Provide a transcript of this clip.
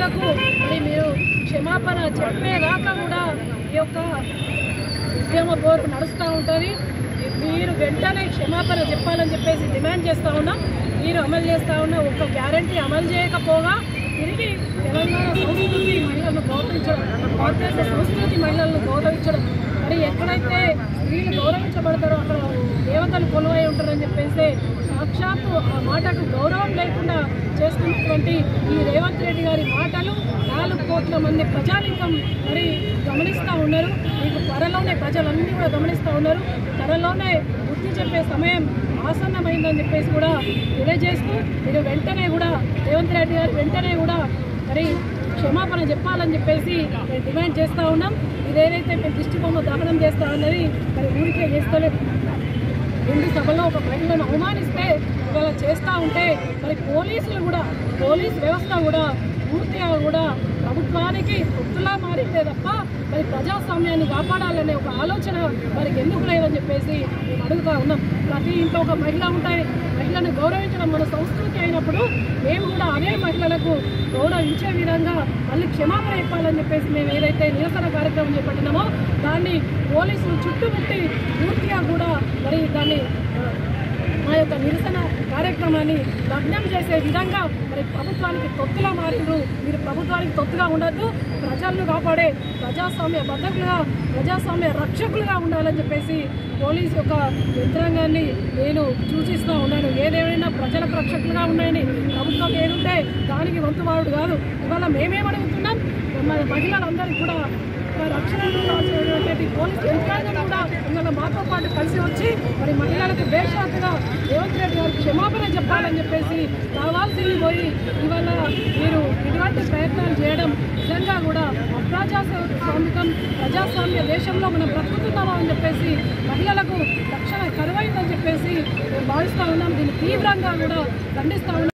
మహిళలకు మరి మీరు క్షమాపణ చెప్పేదాకా కూడా ఈ యొక్క ఉద్యమ పోరు నడుస్తూ ఉంటుంది. మీరు వెంటనే క్షమాపణ చెప్పాలని చెప్పేసి డిమాండ్ చేస్తూ ఉన్నాం. మీరు అమలు చేస్తూ ఉన్న ఒక గ్యారంటీ అమలు చేయకపోగా తిరిగి తెలంగాణ సంస్కృతి మహిళలను గౌరవించడం, భారతదేశ సంస్కృతి మహిళలను గౌరవించడం, మరి ఎక్కడైతే స్త్రీలు గౌరవించబడతారో అక్కడ దేవతలు కొలువై ఉంటారని చెప్పేసి సాక్షాత్తు ఆ మాటకు గౌరవం లేకుండా చేస్తున్నటువంటి ఈ రేవంత్ రెడ్డి గారి మాటలు 4 కోట్ల మంది ప్రజానికం మరి గమనిస్తూ ఉన్నారు. మీకు త్వరలోనే ప్రజలన్నీ కూడా గమనిస్తూ ఉన్నారు. త్వరలోనే బుద్ధి చెప్పే సమయం ఆసన్నమైందని చెప్పేసి కూడా తెలియజేస్తూ మీరు వెంటనే కూడా రేవంత్ రెడ్డి గారు వెంటనే కూడా మరి క్షమాపణ చెప్పాలని చెప్పేసి మేము డిమాండ్ చేస్తూ ఉన్నాం. ఇదేదైతే మేము దిష్టి బొమ్మ దహనం చేస్తా ఉన్నది మరి ఊరికే చేస్తలేదు. ముందు సభలో ఒక మహిళను అవమానిస్తే ఇవాళ చేస్తూ ఉంటే మరి పోలీస్ వ్యవస్థ కూడా పూర్తిగా కూడా ప్రభుత్వానికి పొత్తులా మారితే తప్ప మరి ప్రజాస్వామ్యాన్ని కాపాడాలనే ఒక ఆలోచన వారికి ఎందుకు లేదని చెప్పేసి మేము అడుగుతూ ఉన్నాం. ప్రతి ఇంట్లో ఒక మహిళ ఉంటాయి. మహిళను గౌరవించడం మన సంస్కృతి అయినప్పుడు మేము కూడా అదే మహిళలకు గౌరవించే విధంగా మళ్ళీ క్షమాపణ చెప్పాలని చెప్పేసి మేము ఏదైతే నిరసన కార్యక్రమం చేపట్టినామో దాన్ని పోలీసులు చుట్టుముట్టి పూర్తిగా కూడా మరి దాన్ని మా యొక్క నిరసన కార్యక్రమాన్ని భగ్నం చేసే విధంగా మరి ప్రభుత్వానికి తొత్తులా మారిండ్రు. మీరు ప్రభుత్వానికి తొత్తుగా ఉండొద్దు, ప్రజలను కాపాడే ప్రజాస్వామ్య బద్ధకులుగా ప్రజాస్వామ్య రక్షకులుగా ఉండాలని చెప్పేసి పోలీసు యొక్క యంత్రాంగాన్ని నేను సూచిస్తూ ఉన్నాను. ఏదేమైనా ప్రజలకు రక్షకులుగా ఉన్నాయని ప్రభుత్వం ఏదుంటే దానికి వంతువాడు కాదు. ఇవాళ మేమేమడుగుతున్నాం, మన మహిళలందరికీ కూడా రక్షణ పోలీసు యంత్రాంగం కూడా ఇవాళ మాతో పాటు కలిసి వచ్చి మరి మహిళలకు బేషరతుగా రేవంత్ రెడ్డి గారు క్షమాపణ చెప్పాలని చెప్పేసి కావాల్సింది పోయి ఇవాళ మీరు ఇటువంటి ప్రయత్నాలు చేయడం నిజంగా కూడా ప్రజాస్వామ్య దేశంలో మనం బ్రతుకుతున్నామా అని చెప్పేసి మహిళలకు రక్షణ కరువైందని చెప్పేసి మేము భావిస్తూ ఉన్నాం. దీన్ని తీవ్రంగా కూడా ఖండిస్తూ ఉన్నాం.